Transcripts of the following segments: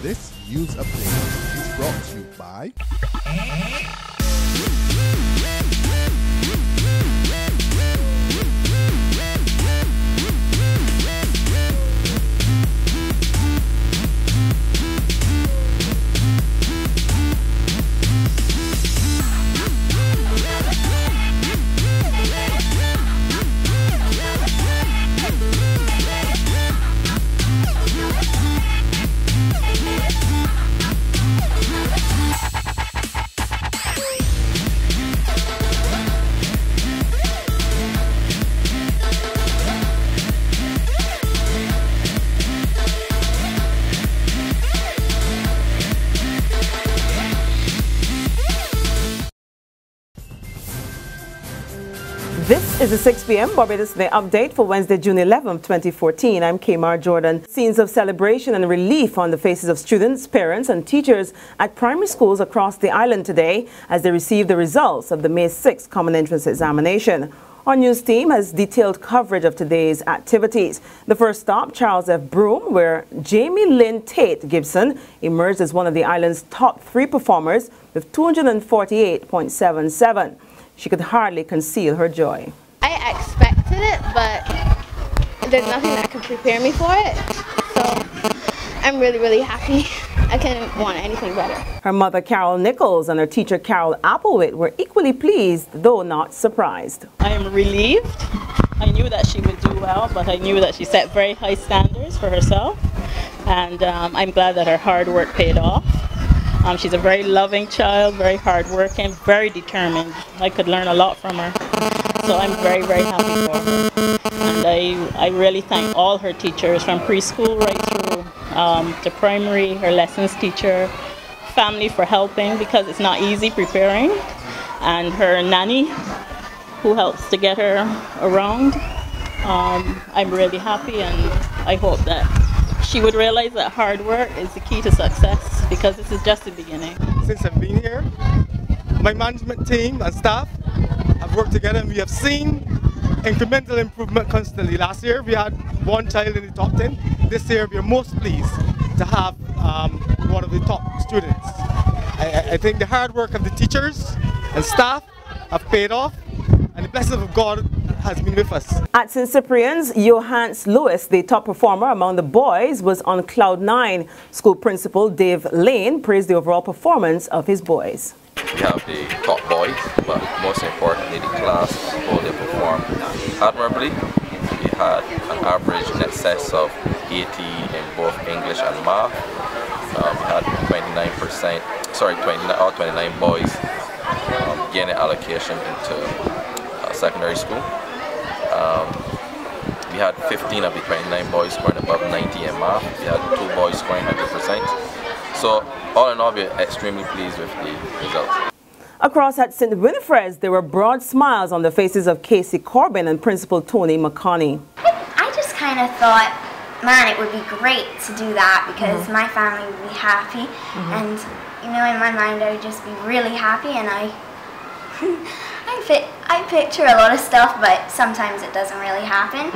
This news update is brought to you by This is the 6 p.m. Barbados Day update for Wednesday, June 11, 2014. I'm Kmar Jordan. Scenes of celebration and relief on the faces of students, parents and teachers at primary schools across the island today as they receive the results of the May 6th Common Entrance Examination. Our news team has detailed coverage of today's activities. The first stop, Charles F. Broome, where Jamie Lynn Tate Gibson emerged as one of the island's top 3 performers with 248.77. She could hardly conceal her joy. I expected it, but there's nothing that could prepare me for it. So I'm really, really happy. I couldn't want anything better. Her mother, Carol Nichols, and her teacher, Carol Applewhite, were equally pleased, though not surprised. I am relieved. I knew that she would do well, but I knew that she set very high standards for herself. And I'm glad that her hard work paid off. She's a very loving child, very hardworking, very determined. I could learn a lot from her. So I'm very, very happy for her. And I really thank all her teachers from preschool right through to primary, her lessons teacher, family for helping because it's not easy preparing, and her nanny who helps to get her around. I'm really happy, and I hope that she would realize that hard work is the key to success because this is just the beginning. Since I've been here, my management team and staff have worked together and we have seen incremental improvement constantly. Last year we had 1 child in the top 10. This year we are most pleased to have one of the top students. I think the hard work of the teachers and staff have paid off, and the blessing of God has been with us. At St. Cyprian's, Johannes Lewis, the top performer among the boys, was on cloud 9. School principal Dave Lane praised the overall performance of his boys. We have the top boys, but most importantly the class who they performed admirably. We had an average in excess of 80 in both English and math. We had 29 boys gaining allocation into secondary school. We had 15 of the 29 boys scoring above 90 in math. We had 2 boys scoring 100%. So all in all, we're extremely pleased with the results. Across at St. Winifred's, there were broad smiles on the faces of Casey Corbin and Principal Tony McConney. I just kind of thought, man, it would be great to do that because my family would be happy. And, you know, in my mind, I would just be really happy, and I picture a lot of stuff, but sometimes it doesn't really happen.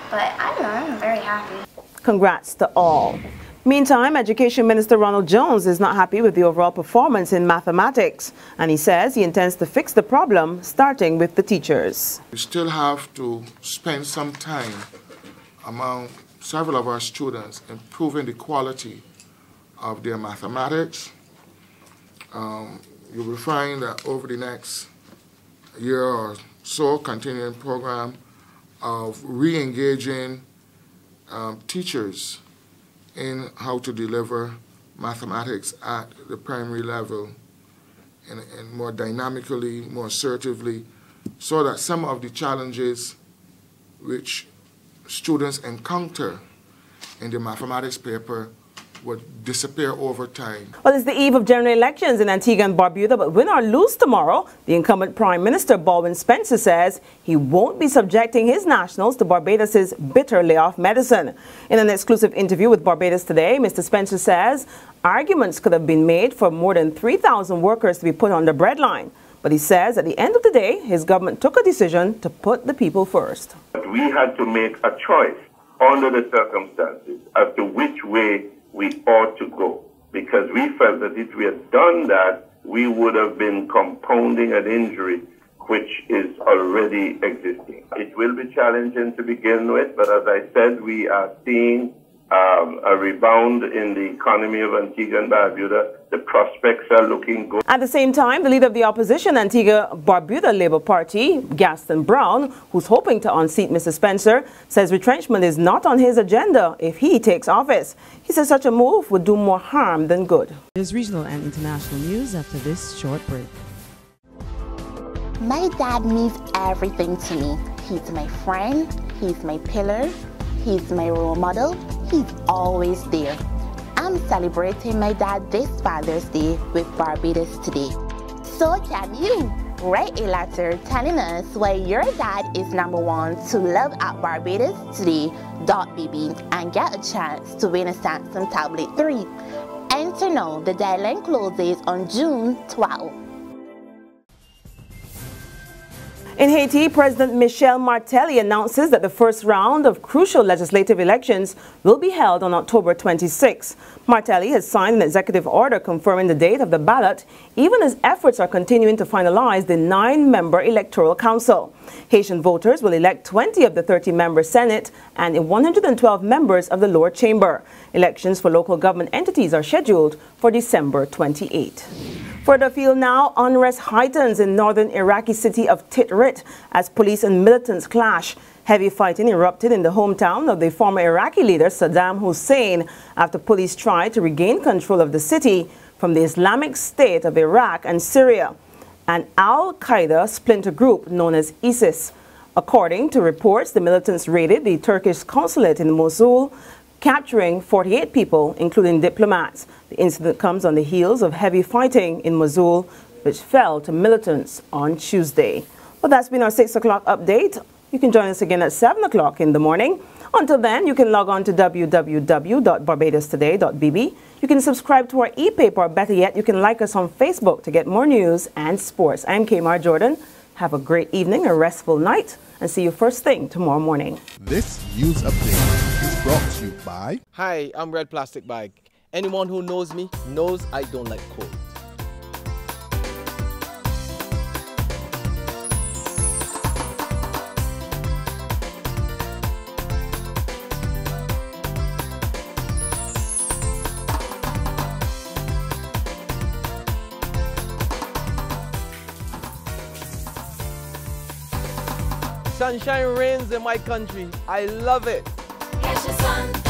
But I don't know, I'm very happy. Congrats to all. Meantime, Education Minister Ronald Jones is not happy with the overall performance in mathematics, and he says he intends to fix the problem, starting with the teachers. We still have to spend some time among several of our students improving the quality of their mathematics. You will find that over the next year or so, continuing program of re-engaging teachers in how to deliver mathematics at the primary level and more dynamically, more assertively, so that some of the challenges which students encounter in the mathematics paper would disappear over time. Well, it's the eve of general elections in Antigua and Barbuda, but win or lose tomorrow, the incumbent Prime Minister Baldwin Spencer says he won't be subjecting his nationals to Barbados' bitter layoff medicine. In an exclusive interview with Barbados Today, Mr. Spencer says arguments could have been made for more than 3,000 workers to be put on the breadline. But he says at the end of the day, his government took a decision to put the people first. We had to make a choice under the circumstances as to which way we ought to go, because we felt that if we had done that, we would have been compounding an injury which is already existing. It will be challenging to begin with, but as I said, we are seeing a rebound in the economy of Antigua and Barbuda. The prospects are looking good. At the same time, the leader of the opposition, Antigua Barbuda Labour Party, Gaston Brown, who's hoping to unseat Mr. Spencer, says retrenchment is not on his agenda if he takes office. He says such a move would do more harm than good. There's regional and international news after this short break. My dad means everything to me. He's my friend, he's my pillar, he's my role model, he's always there. I'm celebrating my dad this Father's Day with Barbados today. So can you? Write a letter telling us why your dad is #1 to love at Barbados today.bb and get a chance to win a Samsung Tablet 3. Enter now, the deadline closes on June 12. In Haiti, President Michel Martelly announces that the first round of crucial legislative elections will be held on October 26. Martelly has signed an executive order confirming the date of the ballot, even as efforts are continuing to finalize the 9-member electoral council. Haitian voters will elect 20 of the 30-member Senate and 112 members of the lower chamber. Elections for local government entities are scheduled for December 28. Further afield now, unrest heightens in northern Iraqi city of Tikrit as police and militants clash. Heavy fighting erupted in the hometown of the former Iraqi leader Saddam Hussein after police tried to regain control of the city from the Islamic State of Iraq and Syria, an al-Qaeda splinter group known as ISIS. According to reports, the militants raided the Turkish consulate in Mosul, capturing 48 people, including diplomats. The incident comes on the heels of heavy fighting in Mosul, which fell to militants on Tuesday. Well, that's been our 6 o'clock update. You can join us again at 7 o'clock in the morning. Until then, you can log on to www.barbadostoday.bb. You can subscribe to our e-paper, or better yet, you can like us on Facebook to get more news and sports. I'm Kamar Jordan. Have a great evening, a restful night, and see you first thing tomorrow morning. This news update is brought to you by... Hi, I'm Red Plastic Bag. Anyone who knows me knows I don't like cold. Sunshine reigns in my country. I love it. Yes, your son.